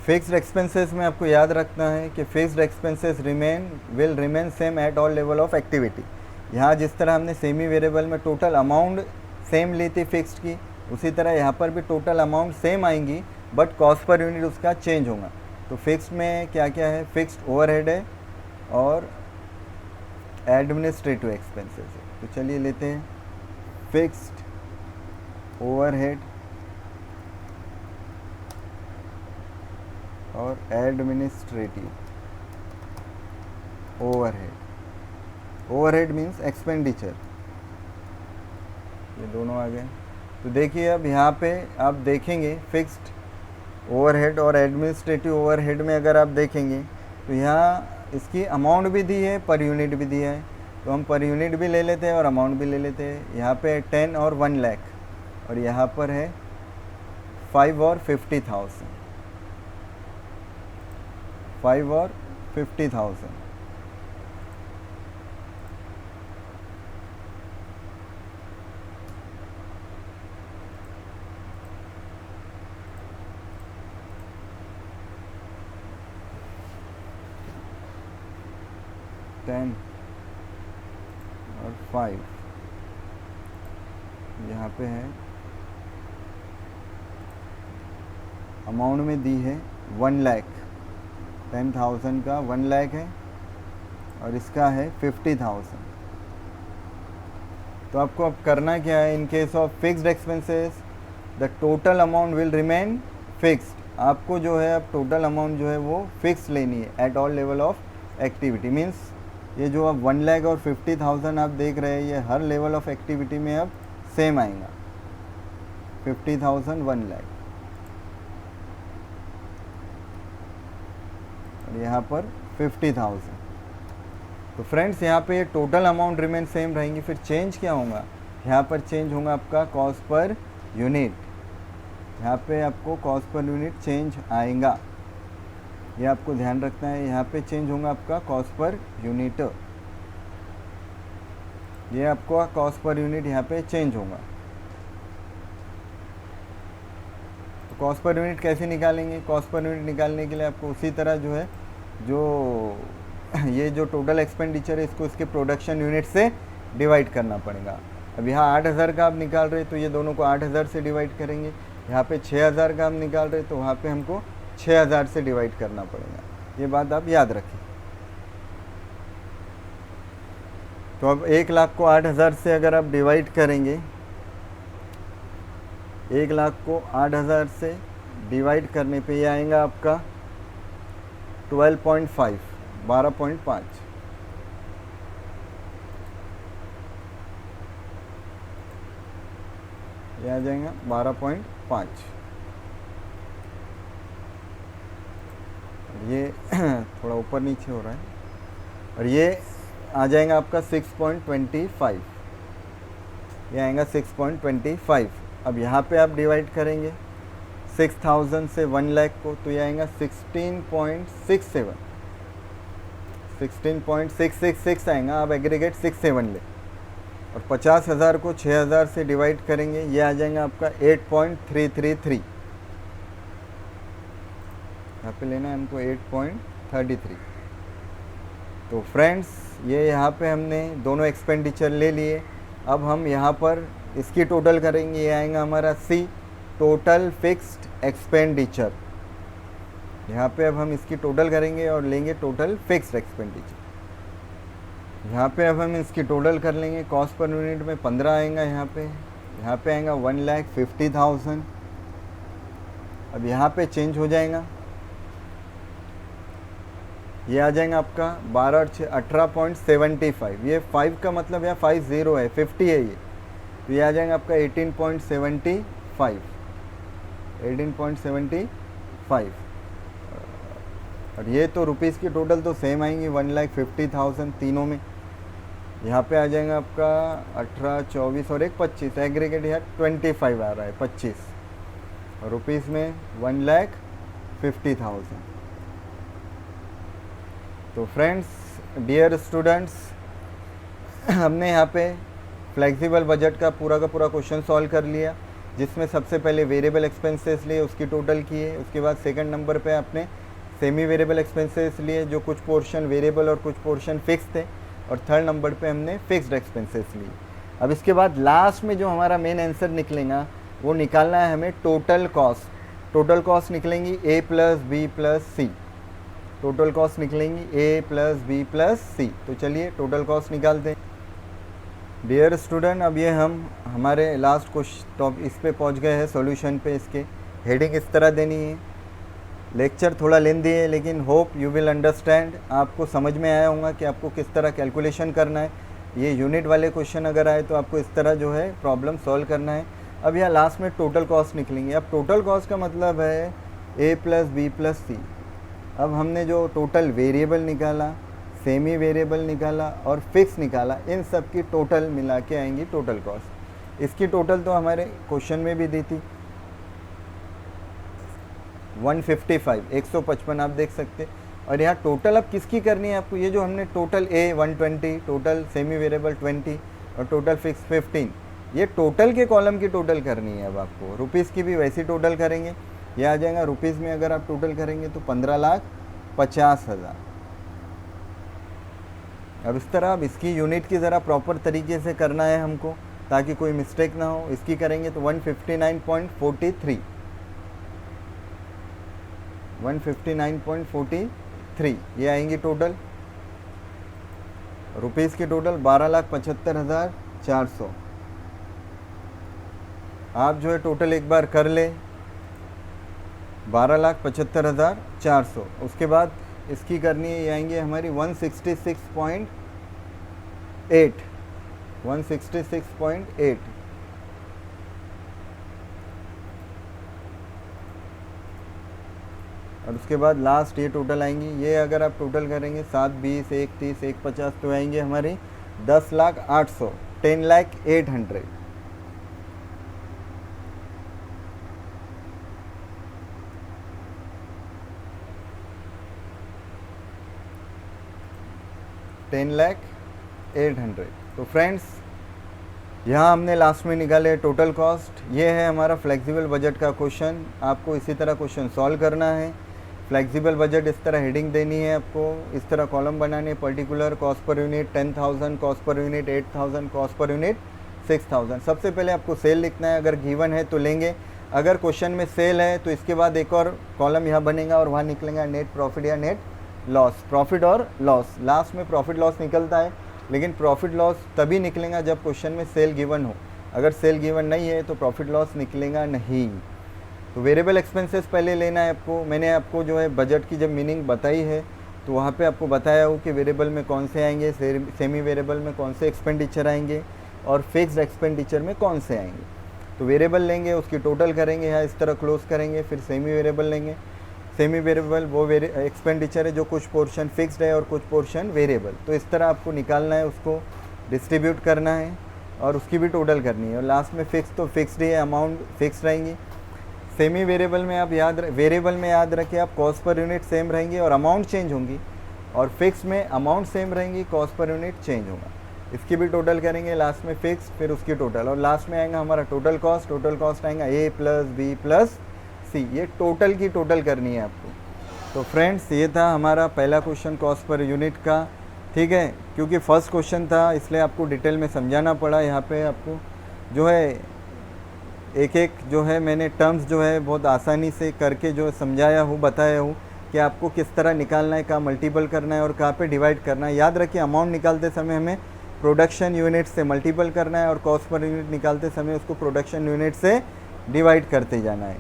[SPEAKER 1] फिक्स्ड एक्सपेंसेस में आपको याद रखना है कि fixed expenses will remain same at all level of activity. यहाँ जिस तरह हमने सेमी वेरिएबल में टोटल अमाउंट सेम ली थी फिक्स्ड की, उसी तरह यहाँ पर भी टोटल अमाउंट सेम आएंगी, बट कॉस्ट पर यूनिट उसका चेंज होगा। तो फिक्स्ड में क्या क्या है, फिक्स्ड ओवरहेड है और एडमिनिस्ट्रेटिव एक्सपेंसेस है। तो चलिए लेते हैं फिक्स्ड ओवरहेड और administrative overhead. Overhead means expenditure, ये दोनों आ गए। तो देखिए अब यहाँ पे आप देखेंगे फिक्स्ड ओवरहेड और एडमिनिस्ट्रेटिव ओवरहेड में अगर आप देखेंगे तो यहाँ इसकी अमाउंट भी दी है, पर यूनिट भी दिया है। तो हम पर यूनिट भी ले लेते हैं और अमाउंट भी ले लेते हैं। यहाँ पे 10 और 1 लाख, और यहाँ पर है 5 और 50,000। 5 और 50,000। टेन और 5 यहाँ पे है, अमाउंट में दी है 1 लाख, 10,000 का 1 लाख है और इसका है 50,000। तो आपको अब करना क्या है, इन case of fixed expenses the total amount will remain fixed. आपको जो है अब टोटल अमाउंट जो है वो फिक्स लेनी है at all level of activity. Means ये जो अब 1 लाख और 50,000 आप देख रहे हैं, ये हर लेवल ऑफ एक्टिविटी में अब सेम आएगा, 50,000 1 लाख और यहाँ पर 50,000। तो फ्रेंड्स यहाँ पे ये टोटल अमाउंट रिमेन सेम रहेंगी। फिर चेंज क्या होगा, यहाँ पर चेंज होगा आपका कॉस्ट पर यूनिट। यहाँ पे आपको कॉस्ट पर यूनिट चेंज आएगा, ये आपको ध्यान रखना है। यहाँ पे चेंज होगा आपका कॉस्ट पर यूनिट, ये आपको कॉस्ट पर यूनिट यहाँ पे चेंज होगा। तो कॉस्ट पर यूनिट कैसे निकालेंगे, कॉस्ट पर यूनिट निकालने के लिए आपको उसी तरह जो है जो ये जो टोटल एक्सपेंडिचर है इसको इसके प्रोडक्शन यूनिट से डिवाइड करना पड़ेगा। अब यहाँ 8,000 का आप निकाल रहे तो ये दोनों को 8,000 से डिवाइड करेंगे। यहाँ पे 6,000 का हम निकाल रहे तो वहाँ पे हमको 6,000 से डिवाइड करना पड़ेगा। ये बात आप याद रखें। तो अब 1 लाख को 8,000 से अगर आप डिवाइड करेंगे, 1 लाख को 8,000 से डिवाइड करने पे ये आएगा आपका 12.5, 12.5। ये आ जाएगा 12.5। ये थोड़ा ऊपर नीचे हो रहा है और ये आ जाएगा आपका 6.25, ये आएगा 6.25। अब यहाँ पे आप डिवाइड करेंगे 6,000 से 1 लाख को तो ये आएगा 16.67, 16.666 आएगा। आप एग्रीगेट 67 ले और 50,000 को 6,000 से डिवाइड करेंगे, ये आ जाएगा आपका 8.333। यहाँ पे लेना है हमको 8.33। तो फ्रेंड्स ये यहाँ पे हमने दोनों एक्सपेंडिचर ले लिए। अब हम यहाँ पर इसकी टोटल करेंगे, ये आएगा हमारा सी, टोटल फिक्स्ड एक्सपेंडिचर। यहाँ पे अब हम इसकी टोटल करेंगे और लेंगे टोटल फिक्स्ड एक्सपेंडिचर। यहाँ पे अब हम इसकी टोटल कर लेंगे, कॉस्ट पर यूनिट में 15 आएगा। यहाँ पे आएगा 1,50,000। अब यहाँ पे चेंज हो जाएगा, ये आ जाएगा आपका 12 और 6 18.75। ये 5 का मतलब यहाँ 50 है, 50 है ये, तो ये आ जाएगा आपका 18.75, 18.75। और ये तो रुपीज़ की टोटल तो सेम आएंगी 1,50,000 तीनों में। यहाँ पे आ जाएगा आपका 18, 24 और 25, एग्रीगेट यहाँ 25 आ रहा है, 25 और रुपीज़ में 1,50,000। तो फ्रेंड्स, डियर स्टूडेंट्स, हमने यहाँ पे फ्लेक्सिबल बजट का पूरा क्वेश्चन सॉल्व कर लिया, जिसमें सबसे पहले वेरिएबल एक्सपेंसेस लिए, उसकी टोटल किए। उसके बाद सेकंड नंबर पे आपने सेमी वेरिएबल एक्सपेंसेस लिए, जो कुछ पोर्शन वेरिएबल और कुछ पोर्शन फिक्स थे। और थर्ड नंबर पे हमने फिक्स्ड एक्सपेंसेस लिए। अब इसके बाद लास्ट में जो हमारा मेन आंसर निकलेगा वो निकालना है हमें टोटल कॉस्ट। टोटल कॉस्ट निकलेंगी A plus B plus C। Total cost निकलेंगी A plus B plus C। तो चलिए टोटल कॉस्ट निकालते हैं। डियर स्टूडेंट, अब ये हम हमारे लास्ट क्वेश्चन तो इस पे पहुंच गए हैं सॉल्यूशन पे। इसके हेडिंग इस तरह देनी है। लेक्चर थोड़ा लेंदी है, लेकिन होप यू विल अंडरस्टैंड। आपको समझ में आया होगा कि आपको किस तरह कैलकुलेशन करना है। ये यूनिट वाले क्वेश्चन अगर आए तो आपको इस तरह जो है प्रॉब्लम सॉल्व करना है। अब यहाँ लास्ट में टोटल कॉस्ट निकलेंगे। अब टोटल कॉस्ट का मतलब है A plus B plus C। अब हमने जो टोटल वेरिएबल निकाला, सेमी वेरिएबल निकाला और फिक्स निकाला, इन सब की टोटल मिला के आएंगी टोटल कॉस्ट। इसकी टोटल तो हमारे क्वेश्चन में भी दी थी 155, 155 आप देख सकते। और यहाँ टोटल अब किसकी करनी है आपको, ये जो हमने total A 120, total semi variable 20 और टोटल फिक्स 15, ये टोटल के कॉलम की टोटल करनी है। अब आपको रुपीज़ की भी वैसी टोटल करेंगे, ये आ जाएगा रुपीज़ में अगर आप टोटल करेंगे तो 15,50,000। अब इस तरह अब इसकी यूनिट की ज़रा प्रॉपर तरीके से करना है हमको ताकि कोई मिस्टेक ना हो। इसकी करेंगे तो 159.43, 159.43 ये आएंगी टोटल। रुपीज़ की टोटल 12,75,400। आप जो है टोटल एक बार कर ले 12,75,400। उसके बाद इसकी करनी है, ये आएंगे हमारी 166.8, 166.8। और उसके बाद लास्ट ये टोटल आएंगी, ये अगर आप टोटल करेंगे 720, 130, 150 तो आएंगे हमारी 10,08,000, 10,08,000। $10,08,000। तो फ्रेंड्स यहाँ हमने लास्ट में निकाले टोटल कॉस्ट। ये है हमारा फ्लेक्सिबल बजट का क्वेश्चन। आपको इसी तरह क्वेश्चन सॉल्व करना है। फ्लेक्सिबल बजट इस तरह हेडिंग देनी है आपको, इस तरह कॉलम बनाने, particular cost per unit 10,000, cost per unit 8,000, cost per unit 6,000। सबसे पहले आपको सेल लिखना है, अगर गिवन है तो लेंगे, अगर क्वेश्चन में सेल है तो इसके बाद एक और कॉलम यहाँ बनेगा और वहाँ निकलेगा नेट प्रॉफिट या नेट लॉस, प्रॉफिट और लॉस। लास्ट में प्रॉफिट लॉस निकलता है, लेकिन प्रॉफिट लॉस तभी निकलेगा जब क्वेश्चन में सेल गिवन हो। अगर सेल गिवन नहीं है तो प्रॉफिट लॉस निकलेगा नहीं। तो वेरिएबल एक्सपेंसेस पहले लेना है आपको। मैंने आपको जो है बजट की जब मीनिंग बताई है तो वहाँ पे आपको बताया हो कि वेरिएबल में कौन से आएंगे, सेमी वेरिएबल में कौन से एक्सपेंडिचर आएंगे और फिक्स्ड एक्सपेंडिचर में कौन से आएंगे। तो वेरिएबल लेंगे, उसकी टोटल करेंगे, यहाँ इस तरह क्लोज करेंगे, फिर सेमी वेरिएबल लेंगे। सेमी वेरिएबल वो एक्सपेंडिचर है जो कुछ पोर्शन फिक्स्ड है और कुछ पोर्शन वेरिएबल। तो इस तरह आपको निकालना है, उसको डिस्ट्रीब्यूट करना है और उसकी भी टोटल करनी है। और लास्ट में फिक्स तो फिक्स्ड ही है, अमाउंट फिक्स रहेंगी। सेमी वेरिएबल में आप वेरिएबल में याद रखें आप कॉस्ट पर यूनिट सेम रहेंगी और अमाउंट चेंज होंगी, और फिक्स में अमाउंट सेम रहेंगी, कॉस्ट पर यूनिट चेंज होगा। इसकी भी टोटल करेंगे, लास्ट में फिक्स फिर उसकी टोटल, और लास्ट में आएगा हमारा टोटल कॉस्ट। टोटल कॉस्ट आएगा A + B + C। ये टोटल की टोटल करनी है आपको। तो फ्रेंड्स ये था हमारा पहला क्वेश्चन कॉस्ट पर यूनिट का, ठीक है। क्योंकि फर्स्ट क्वेश्चन था इसलिए आपको डिटेल में समझाना पड़ा। यहाँ पे आपको जो है एक एक जो है मैंने टर्म्स जो है बहुत आसानी से करके जो समझाया हूँ, बताया हूँ कि आपको किस तरह निकालना है, कहाँ मल्टीपल करना है और कहाँ पे डिवाइड करना है। याद रखिए अमाउंट निकालते समय हमें प्रोडक्शन यूनिट से मल्टीपल करना है और कॉस्ट पर यूनिट निकालते समय उसको प्रोडक्शन यूनिट से डिवाइड करते जाना है।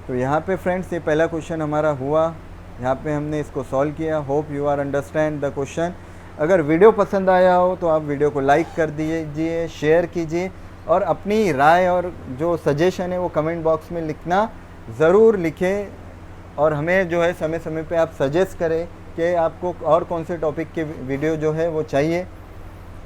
[SPEAKER 1] तो यहाँ पे फ्रेंड्स ये पहला क्वेश्चन हमारा हुआ, यहाँ पे हमने इसको सॉल्व किया। Hope you are understand the question. अगर वीडियो पसंद आया हो तो आप वीडियो को लाइक कर दीजिए, शेयर कीजिए और अपनी राय और जो सजेशन है वो कमेंट बॉक्स में लिखना ज़रूर लिखें। और हमें जो है समय समय पे आप सजेस्ट करें कि आपको और कौन से टॉपिक के वीडियो जो है वो चाहिए,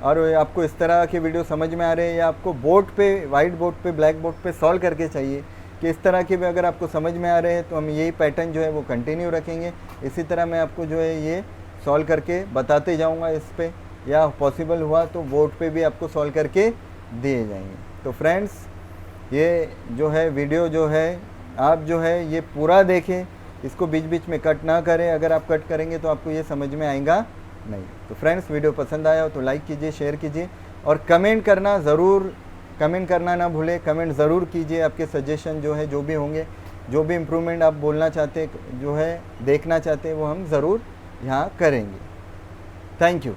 [SPEAKER 1] और आपको इस तरह के वीडियो समझ में आ रहे हैं या आपको बोर्ड पे, वाइट बोर्ड पे, ब्लैक बोर्ड पे सॉल्व करके चाहिए कि इस तरह के भी अगर आपको समझ में आ रहे हैं तो हम यही पैटर्न जो है वो कंटिन्यू रखेंगे। इसी तरह मैं आपको जो है ये सॉल्व करके बताते जाऊंगा इस पे, या पॉसिबल हुआ तो बोर्ड पे भी आपको सॉल्व करके दिए जाएंगे। तो फ्रेंड्स ये जो है वीडियो जो है आप जो है ये पूरा देखें, इसको बीच बीच में कट ना करें। अगर आप कट करेंगे तो आपको ये समझ में आएगा नहीं। तो फ्रेंड्स वीडियो पसंद आया हो तो लाइक कीजिए, शेयर कीजिए और कमेंट करना ज़रूर, कमेंट करना ना भूलें। कमेंट ज़रूर कीजिए, आपके सजेशन जो है जो भी होंगे, जो भी इम्प्रूवमेंट आप बोलना चाहते जो है देखना चाहते वो हम ज़रूर यहाँ करेंगे। Thank you.